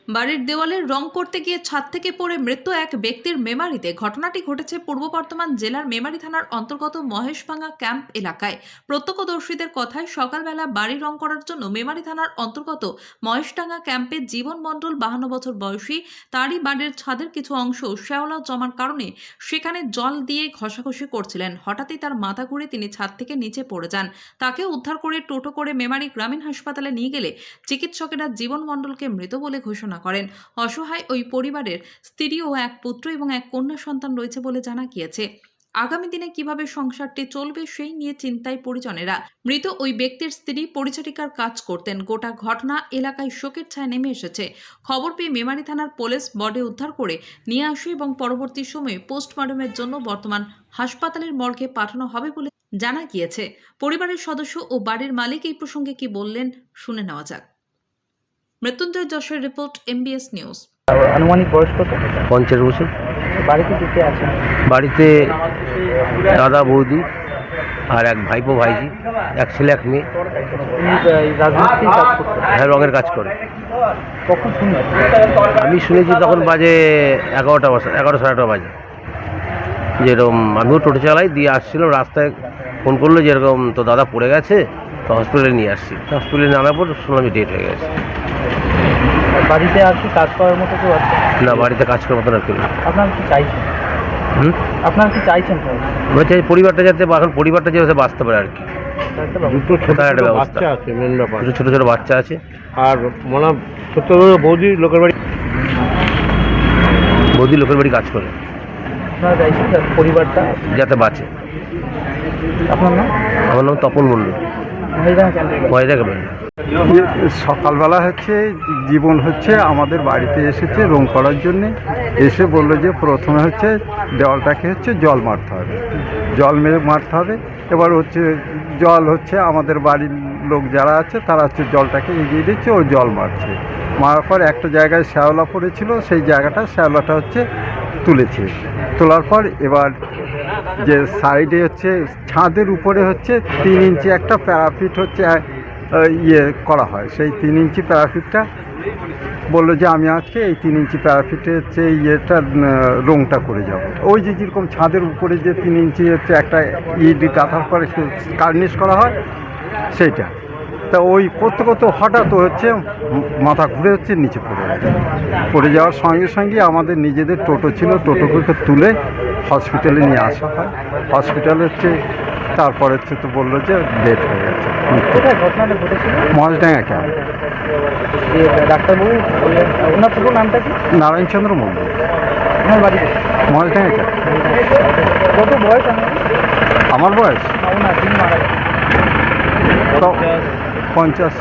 বাড়ির দেওয়ালের রং করতে গিয়ে ছাদ থেকে পড়ে মৃত্যু এক ব্যক্তির মেমারিতে। ঘটনাটি ঘটেছে পূর্ব বর্ধমান জেলার মেমারি থানার অন্তর্গত মহেশভাঙ্গা ক্যাম্প এলাকায়। প্রত্যক্ষদর্শীদের কথায় সকালবেলা বাড়ি রং করার জন্য মেমারি থানার অন্তর্গত মহেশডাঙ্গা ক্যাম্পে জীবন মণ্ডল 52 বছর বয়সী তারই বাড়ির ছাদের কিছু অংশ শ্যাওলা জমার কারণে সেখানে জল দিয়ে ঘষাঘষি করছিলেন। হঠাৎই তার মাথা ঘুরে তিনি ছাদ থেকে নিচে পড়ে যান। তাকে উদ্ধার করে টোটো করে মেমারি গ্রামীণ হাসপাতালে নিয়ে গেলে চিকিৎসকেরা জীবন মণ্ডলকে মৃত বলে ঘোষণা করেন। অসহায় ওই পরিবারের স্ত্রী ও এক পুত্র এবং এক কন্যা সন্তান রয়েছে বলে জানা গিয়েছে। আগামী দিনে কিভাবে সংসারটি চলবে সেই নিয়ে চিন্তায় পরিজনেরা। মৃত ওই ব্যক্তির স্ত্রী পরিচারিকার কাজ করতেন। গোটা ঘটনা এলাকায় শোকের ছায়া নেমে এসেছে। খবর পেয়ে মেমারি থানার পুলিশ বডি উদ্ধার করে নিয়ে আসে এবং পরবর্তী সময়ে পোস্টমর্টমের জন্য বর্তমান হাসপাতালের মর্গে পাঠানো হবে বলে জানা গিয়েছে। পরিবারের সদস্য ও বাড়ির মালিক এই প্রসঙ্গে কি বললেন শুনে নেওয়া যাক। মৃত্যুঞ্জয় যশের রিপোর্ট, MBS নিউজ। আনুমানিক বয়স কত? 50 বছর। বাড়িতে কে কে আছেন? বাড়িতে দাদা বৌদি আর এক ভাইপো ভাইজি, এক ছেলে এক মেয়ে। এই রাজমিস্ত্রি কাজ করতেন? হ্যাঁ, রঙের কাজ করে। কখন শুনলেন? আমি শুনেছি তখন বাজে 11টা সাড়ে 11 বাজে। যেরকম আমিও টোটো চালাই, দিয়ে আসছিলাম, রাস্তায় ফোন করলো যে এরকম তো দাদা পড়ে গেছে, তো হসপিটালে নিয়ে আসছি। হসপিটালে আনার পর শুনলাম ডেট হয়ে গেছে। বাড়িতে আর কি কাজ করার মতো কেউ আছে? না, বাড়িতে কাজ করার মতো না কেউ। আপনার কি চাইছেন? আপনার কি চাইছেন? বলছে পরিবারটা যাতে যাতে বাঁচতে পারে আর কি। দুটো ছোট তার একটা ছোট ব্যবস্থা। বাচ্চা আছে, মেন ব্যাপার। ছোট ছোট বাচ্চা আছে। আর মনে হয় ছোট বৌদি লোকের বাড়ি। বৌদি লোকের বাড়ি কাজ করে, আপনারা চাইছেন পরিবারটা যাতে বাঁচে। আপনার নাম? আমার নাম তপন মণ্ডল, ময়দাকে বাড়ি। সকালবেলা জীবন আমাদের বাড়িতে এসেছে রং করার জন্যে। এসে বললো যে প্রথমে দেওয়ালটাকে জল মারতে হবে, জল মারতে হবে। এবার জল আমাদের বাড়ির লোক যারা আছে তারা জলটাকে এগিয়ে দিচ্ছে, ও জল মারছে। মারার পর একটা জায়গায় শ্যাওলা পড়েছিল, সেই শ্যাওলাটা তুলেছে। তোলার পর এবার যে সাইডে ছাদের উপরে 3 ইঞ্চি একটা প্যারাফিট করা হয়। সেই 3 ইঞ্চি প্যারাফিটটা বললো যে আমি আজকে এই 3 ইঞ্চি প্যারাফিটে রংটা করে যাব। ওই যে যেরকম ছাদের উপরে যে 3 ইঞ্চি একটা ইট গাঁথার পরে কার্নিশ করা হয় সেইটা। তা ওই করতে হঠাৎ মাথা ঘুরে নিচে পড়ে যাওয়ার সঙ্গে সঙ্গে আমাদের নিজেদের টোটো ছিল, টোটোকে তুলে হসপিটালে নিয়ে আসা হয়। হসপিটালে তারপরে তো বললো যে ডেথ হয়ে গেছে। ঘটনাটা ঘটেছিল মহেশডাঙ্গা ক্যাম্প। ডাক্তারবাবু বললেন, ওনার পুরো নামটা কি? নারায়ণচন্দ্র মণ্ডল। আমার বাড়ি মহেশডাঙ্গা ক্যাম্প। কত বয়স? আমার বয়স ওনার দিন মারা গেছে 50।